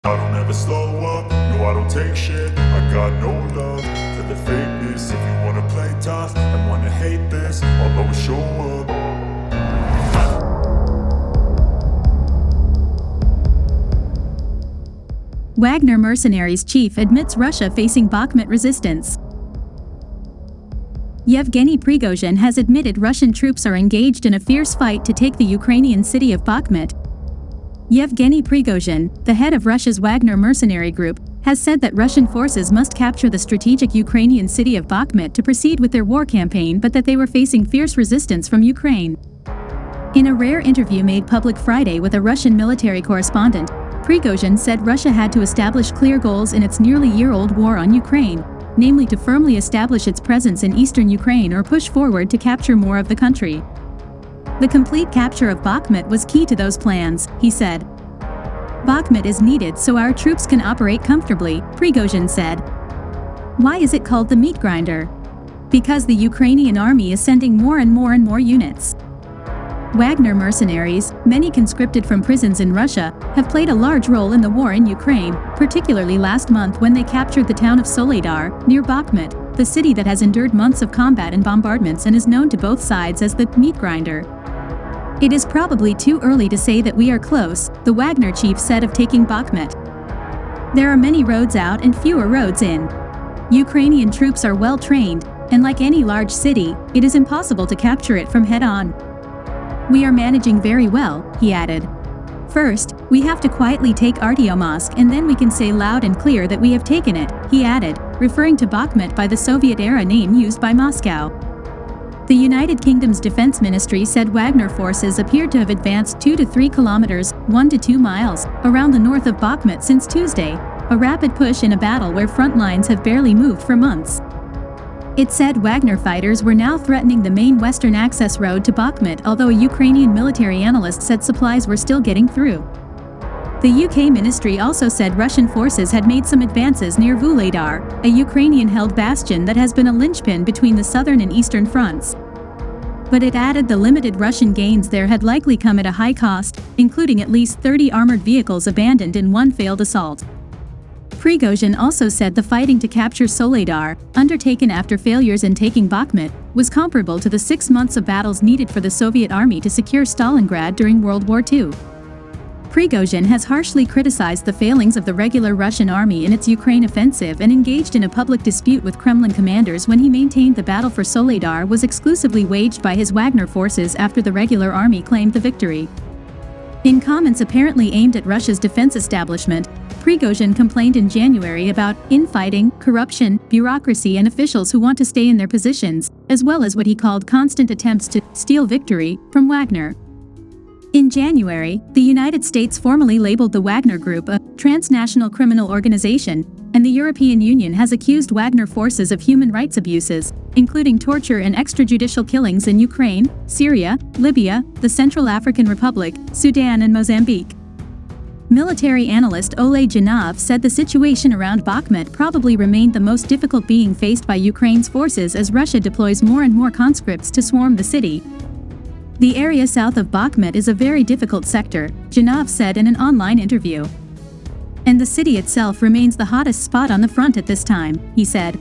I don't ever slow up, no I don't take shit. I got no love for the fakeness. If you wanna play tough and wanna hate this, I'll always show up. Wagner mercenaries chief admits Russia facing Bakhmut resistance. Yevgeny Prigozhin has admitted Russian troops are engaged in a fierce fight to take the Ukrainian city of Bakhmut. Yevgeny Prigozhin, the head of Russia's Wagner mercenary group, has said that Russian forces must capture the strategic Ukrainian city of Bakhmut to proceed with their war campaign, but that they were facing fierce resistance from Ukraine. In a rare interview made public Friday with a Russian military correspondent, Prigozhin said Russia had to establish clear goals in its nearly year-old war on Ukraine, namely to firmly establish its presence in eastern Ukraine or push forward to capture more of the country. The complete capture of Bakhmut was key to those plans, he said. Bakhmut is needed so our troops can operate comfortably, Prigozhin said. Why is it called the meat grinder? Because the Ukrainian army is sending more and more units. Wagner mercenaries, many conscripted from prisons in Russia, have played a large role in the war in Ukraine, particularly last month when they captured the town of Soledar, near Bakhmut, the city that has endured months of combat and bombardments and is known to both sides as the meat grinder. It is probably too early to say that we are close, the Wagner chief said of taking Bakhmut. There are many roads out and fewer roads in. Ukrainian troops are well trained, and like any large city, it is impossible to capture it from head-on. We are managing very well, he added. First, we have to quietly take Artyomsk and then we can say loud and clear that we have taken it, he added, referring to Bakhmut by the Soviet-era name used by Moscow. The United Kingdom's Defense Ministry said Wagner forces appeared to have advanced 2 to 3 kilometers, 1 to 2 miles, around the north of Bakhmut since Tuesday, a rapid push in a battle where front lines have barely moved for months. It said Wagner fighters were now threatening the main western access road to Bakhmut, although a Ukrainian military analyst said supplies were still getting through. The UK ministry also said Russian forces had made some advances near Vuhledar, a Ukrainian-held bastion that has been a linchpin between the southern and eastern fronts. But it added the limited Russian gains there had likely come at a high cost, including at least 30 armored vehicles abandoned in one failed assault. Prigozhin also said the fighting to capture Soledar, undertaken after failures in taking Bakhmut, was comparable to the 6 months of battles needed for the Soviet army to secure Stalingrad during World War II. Prigozhin has harshly criticized the failings of the regular Russian army in its Ukraine offensive and engaged in a public dispute with Kremlin commanders when he maintained the battle for Soledar was exclusively waged by his Wagner forces after the regular army claimed the victory. In comments apparently aimed at Russia's defense establishment, Prigozhin complained in January about infighting, corruption, bureaucracy and officials who want to stay in their positions, as well as what he called constant attempts to steal victory from Wagner. In January, the United States formally labeled the Wagner Group a transnational criminal organization, and the European Union has accused Wagner forces of human rights abuses, including torture and extrajudicial killings in Ukraine, Syria, Libya, the Central African Republic, Sudan and Mozambique. Military analyst Oleg Janov said the situation around Bakhmut probably remained the most difficult being faced by Ukraine's forces as Russia deploys more and more conscripts to swarm the city. The area south of Bakhmut is a very difficult sector, Janov said in an online interview. And the city itself remains the hottest spot on the front at this time, he said.